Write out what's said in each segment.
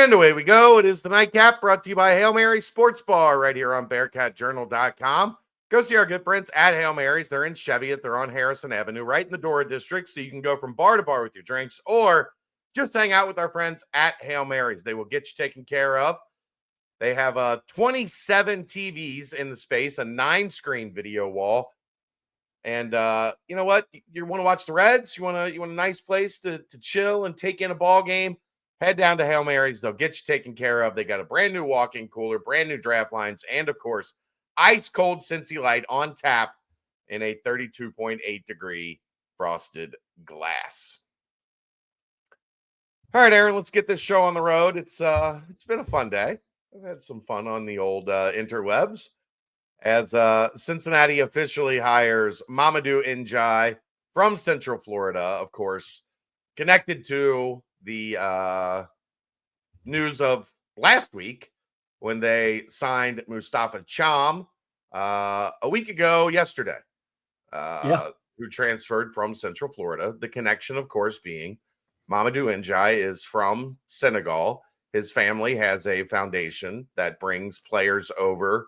And away we go. It is the Nightcap brought to you by Hail Mary Sports Bar right here on BearcatJournal.com. Go see our good friends at Hail Mary's. They're in Cheviot. They're on Harrison Avenue, right in the Dora District, so you can go from bar to bar with your drinks or just hang out with our friends at Hail Mary's. They will get you taken care of. They have 27 TVs in the space, a 9-screen video wall. And you know what? You want to watch the Reds? You want a nice place to chill and take in a ball game? Head down to Hail Mary's. They'll get you taken care of. They got a brand new walk-in cooler, brand new draft lines, and of course, ice cold Cincy Light on tap in a 32.8 degree frosted glass. All right, Aaron, let's get this show on the road. It's been a fun day. I've had some fun on the old interwebs as Cincinnati officially hires Mamadou Njai from Central Florida, of course, connected to the news of last week when they signed Mustafa Cham a week ago yesterday, who transferred from Central Florida. The connection, of course, being Mamadou Njai is from Senegal. His family has a foundation that brings players over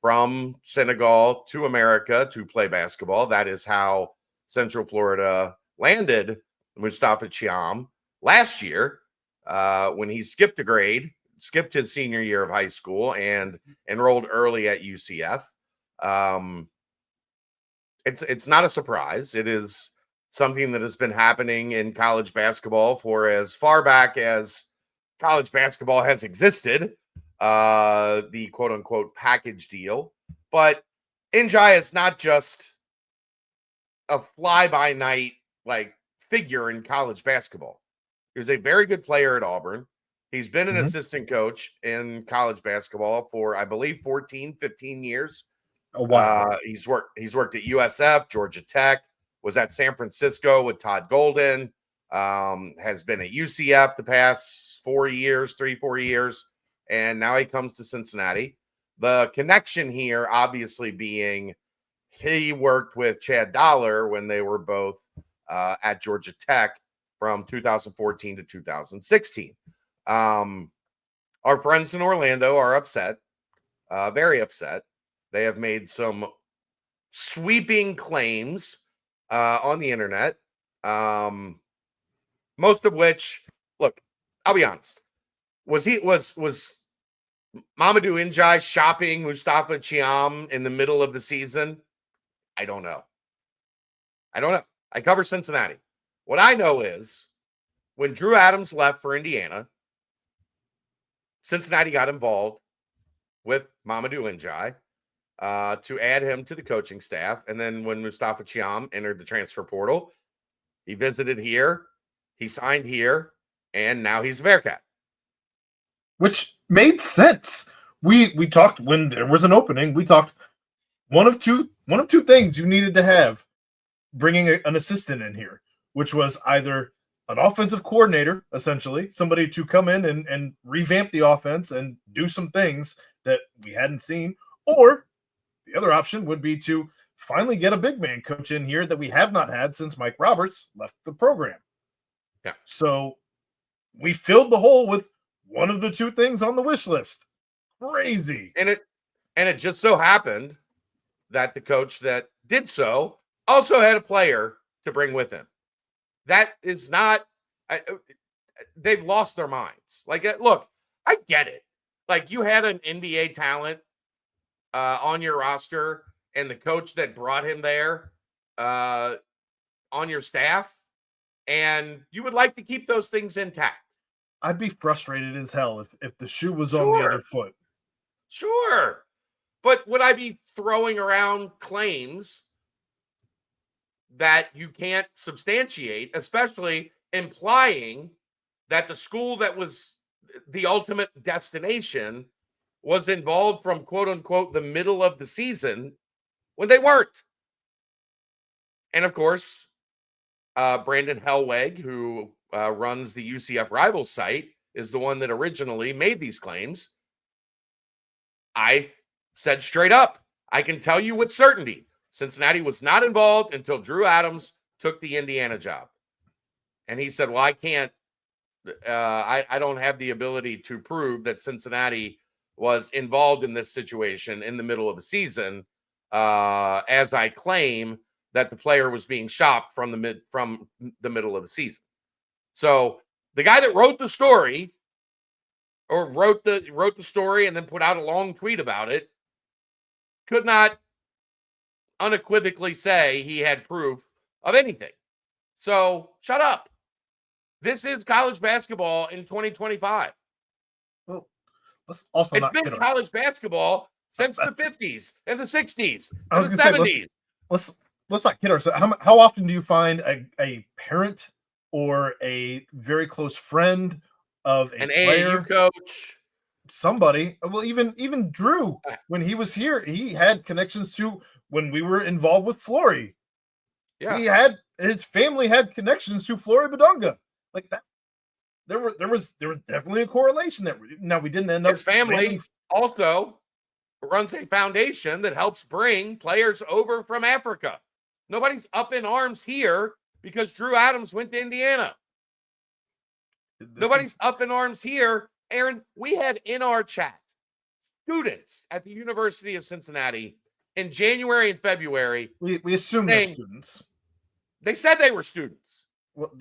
from Senegal to America to play basketball. That is how Central Florida landed Mustafa Cham last year when he skipped a grade, skipped his senior year of high school, and enrolled early at UCF. It's not a surprise. It is something that has been happening in college basketball for as far back as college basketball has existed. The quote-unquote package deal. But Njai is not just a fly-by-night like figure in college basketball. He was a very good player at Auburn. He's been an assistant coach in college basketball for, I believe, 14, 15 years. Oh, wow. He's worked at USF, Georgia Tech, was at San Francisco with Todd Golden, has been at UCF the past 4 years, 4 years. And now he comes to Cincinnati. The connection here, obviously, being he worked with Chad Dollar when they were both at Georgia Tech from 2014 to 2016. Our friends in Orlando are upset, very upset. They have made some sweeping claims on the internet, most of which, look, I'll be honest. Was Mamadou Njai shopping Mustafa Cham in the middle of the season? I don't know. I cover Cincinnati. What I know is when Drew Adams left for Indiana, Cincinnati got involved with Mamadou Njai to add him to the coaching staff. And then when Mustafa Cham entered the transfer portal, he visited here, he signed here, and now he's a Bearcat. Which made sense. We talked when there was an opening. We talked one of two things you needed to have bringing an assistant in here, which was either an offensive coordinator, essentially somebody to come in and revamp the offense and do some things that we hadn't seen, or the other option would be to finally get a big man coach in here that we have not had since Mike Roberts left the program. Yeah. So we filled the hole with one of the two things on the wish list. Crazy. And it just so happened that the coach that did so also had a player to bring with him. That is not they've lost their minds. Like, look, I get it. Like, you had an NBA talent on your roster and the coach that brought him there on your staff, and you would like to keep those things intact. I'd be frustrated as hell if the shoe was on the other foot. Sure. But would I be throwing around claims that you can't substantiate, especially implying that the school that was the ultimate destination was involved from quote unquote the middle of the season when they weren't? And of course, Brandon Hellweg, who runs the UCF Rivals site, is the one that originally made these claims. I said straight up, I can tell you with certainty, Cincinnati was not involved until Drew Adams took the Indiana job. And he said, well, I can't I don't have the ability to prove that Cincinnati was involved in this situation in the middle of the season, as I claim that the player was being shopped from the middle of the season. So the guy that wrote the story, or wrote the story and then put out a long tweet about it, could not unequivocally say he had proof of anything. So shut up. This is college basketball in 2025. Well, let's also It's not been kid ourselves. college basketball since the That's- 50s and the 60s I and was the gonna say 70s. let's not kid ourselves. How often do you find a parent or a very close friend of a An player, AAU coach. somebody? Well, even Drew, when he was here, he had connections to when we were involved with Flory. Yeah. His family had connections to Flory Badunga. Like that. There was definitely a correlation there. Now we didn't end up. His family also runs a foundation that helps bring players over from Africa. Nobody's up in arms here because Drew Adams went to Indiana. Nobody's up in arms here. Aaron, we had in our chat students at the University of Cincinnati in January and February. We assume they're students. They said they were students. Well,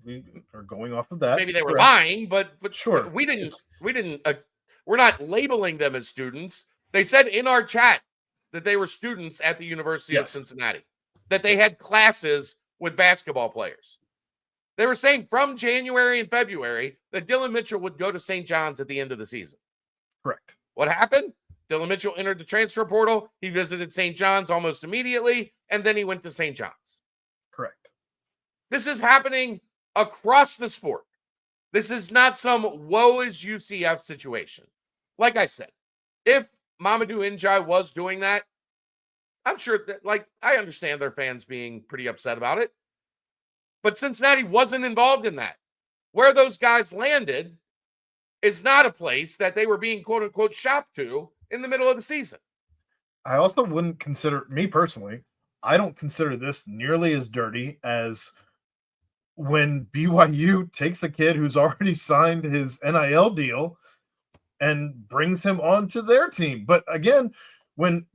we are going off of that. Maybe they were lying, but sure, we didn't. We're not labeling them as students. They said in our chat that they were students at the University of Cincinnati, that they had classes with basketball players. They were saying from January and February that Dylan Mitchell would go to St. John's at the end of the season. Correct. What happened? Dylan Mitchell entered the transfer portal. He visited St. John's almost immediately, and then he went to St. John's. Correct. This is happening across the sport. This is not some woe is UCF situation. Like I said, if Mamadou Njai was doing that, I'm sure that, I understand their fans being pretty upset about it. But Cincinnati wasn't involved in that. Where those guys landed is not a place that they were being quote unquote shopped to in the middle of the season. I also wouldn't consider, me personally, I don't consider this nearly as dirty as when BYU takes a kid who's already signed his NIL deal and brings him onto their team. But again, when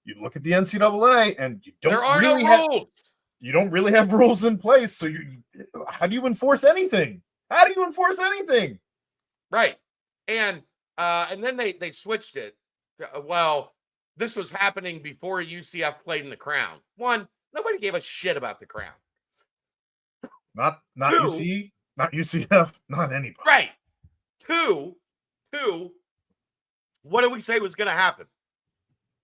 you look at the NCAA and you don't really have rules. You don't really have rules in place. So how do you enforce anything? How do you enforce anything? Right. And then they switched it. Well, this was happening before UCF played in the Crown. One, nobody gave a shit about the Crown. Not UC, not UCF, not anybody. Right. Two, what did we say was going to happen?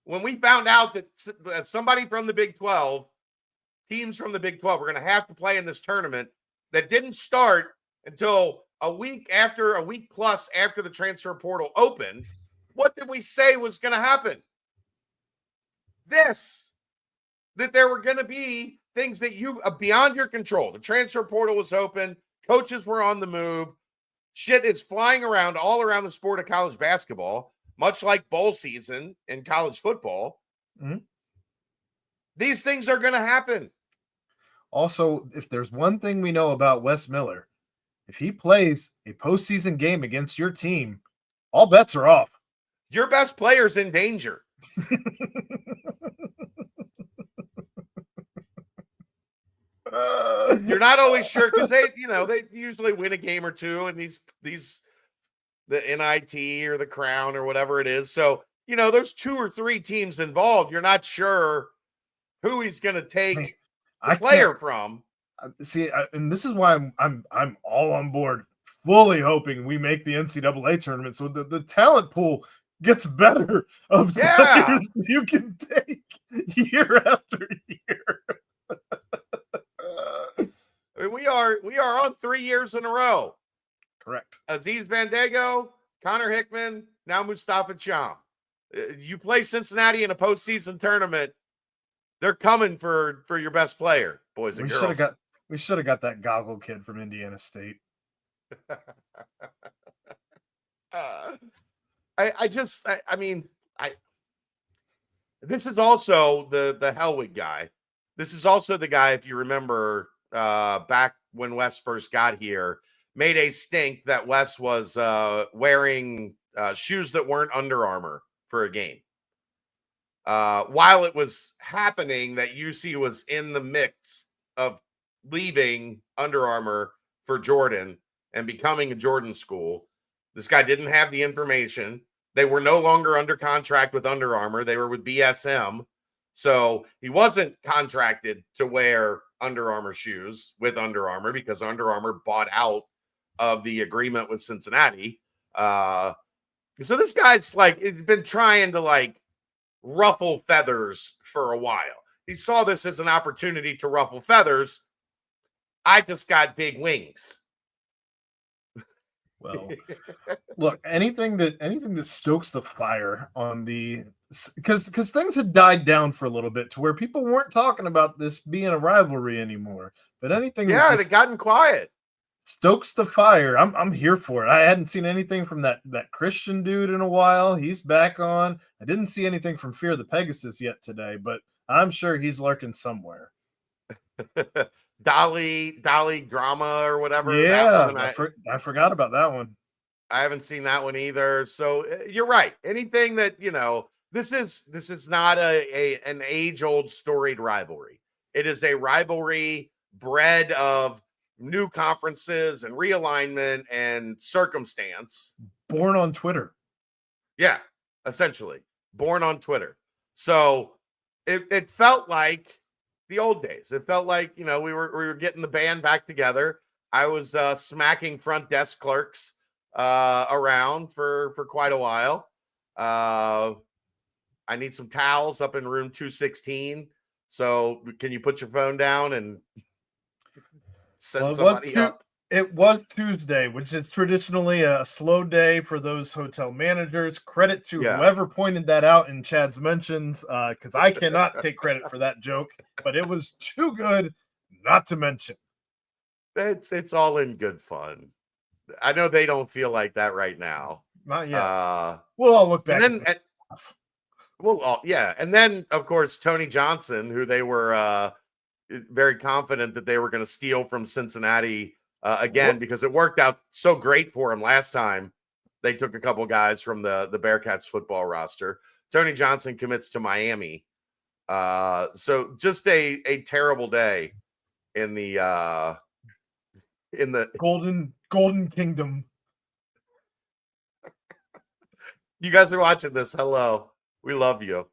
When we found out that somebody from the Big 12, teams from the Big 12 were going to have to play in this tournament that didn't start until a week plus after the transfer portal opened, what did we say was going to happen? That there were going to be things that you beyond your control. The transfer portal was open. Coaches were on the move. Shit is flying around all around the sport of college basketball, much like bowl season in college football. Mm-hmm. These things are going to happen. Also, if there's one thing we know about Wes Miller, if he plays a postseason game against your team, all bets are off. Your best player's in danger. You're not always sure because they usually win a game or two in the NIT or the Crown or whatever it is. So, there's 2 or 3 teams involved. You're not sure who he's going to take the player from. See, and this is why I'm all on board, fully hoping we make the NCAA tournament so the talent pool gets better of players you can take year after year. We are on 3 years in a row. Correct. Aziz Bandago, Connor Hickman, now Mustafa Cham. You play Cincinnati in a postseason tournament, they're coming for your best player, boys and girls. We should have got that goggle kid from Indiana State. This is also the Hellwig guy. This is also the guy, if you remember, back when Wes first got here, made a stink that Wes was wearing shoes that weren't Under Armour for a game. While it was happening, that UC was in the mix of leaving Under Armour for Jordan and becoming a Jordan school. This guy didn't have the information. They were no longer under contract with Under Armour. They were with BSM. So he wasn't contracted to wear Under Armour shoes with Under Armour because Under Armour bought out of the agreement with Cincinnati. So this guy's like been trying to like ruffle feathers for a while. He saw this as an opportunity to ruffle feathers. I just got big wings. Well, look, anything that stokes the fire on the, because things had died down for a little bit to where people weren't talking about this being a rivalry anymore. But anything Yeah, that it gotten quiet. stokes the fire, I'm here for it. I hadn't seen anything from that Christian dude in a while. He's back on. I didn't see anything from Fear the Pegasus yet today, but I'm sure he's lurking somewhere. Dolly drama or whatever. Yeah, that one, I forgot about that one. I haven't seen that one either. So you're right. Anything that, this is not an age-old storied rivalry. It is a rivalry bred of new conferences and realignment and circumstance. Born on Twitter. Yeah, essentially. Born on Twitter. So it felt like the old days. It felt like, we were getting the band back together. I was smacking front desk clerks around for quite a while. I need some towels up in room 216. So can you put your phone down and send somebody up? It was Tuesday, which is traditionally a slow day for those hotel managers. Credit to whoever pointed that out in Chad's mentions, because I cannot take credit for that joke, but it was too good not to mention. It's all in good fun. I know they don't feel like that right now. Not yet. We'll all look back. And then, and then of course Tony Johnson, who they were very confident that they were going to steal from Cincinnati again, because it worked out so great for him last time. They took a couple guys from the Bearcats football roster. Tony Johnson commits to Miami. So just a terrible day in the Golden Kingdom. You guys are watching this. Hello. We love you.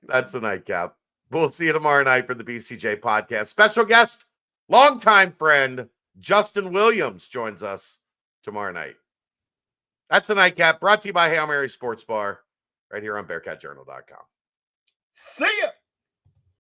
That's the nightcap. We'll see you tomorrow night for the BCJ podcast. Special guest, longtime friend, Justin Williams joins us tomorrow night. That's the nightcap, brought to you by Hail Mary Sports Bar, right here on BearcatJournal.com. See ya!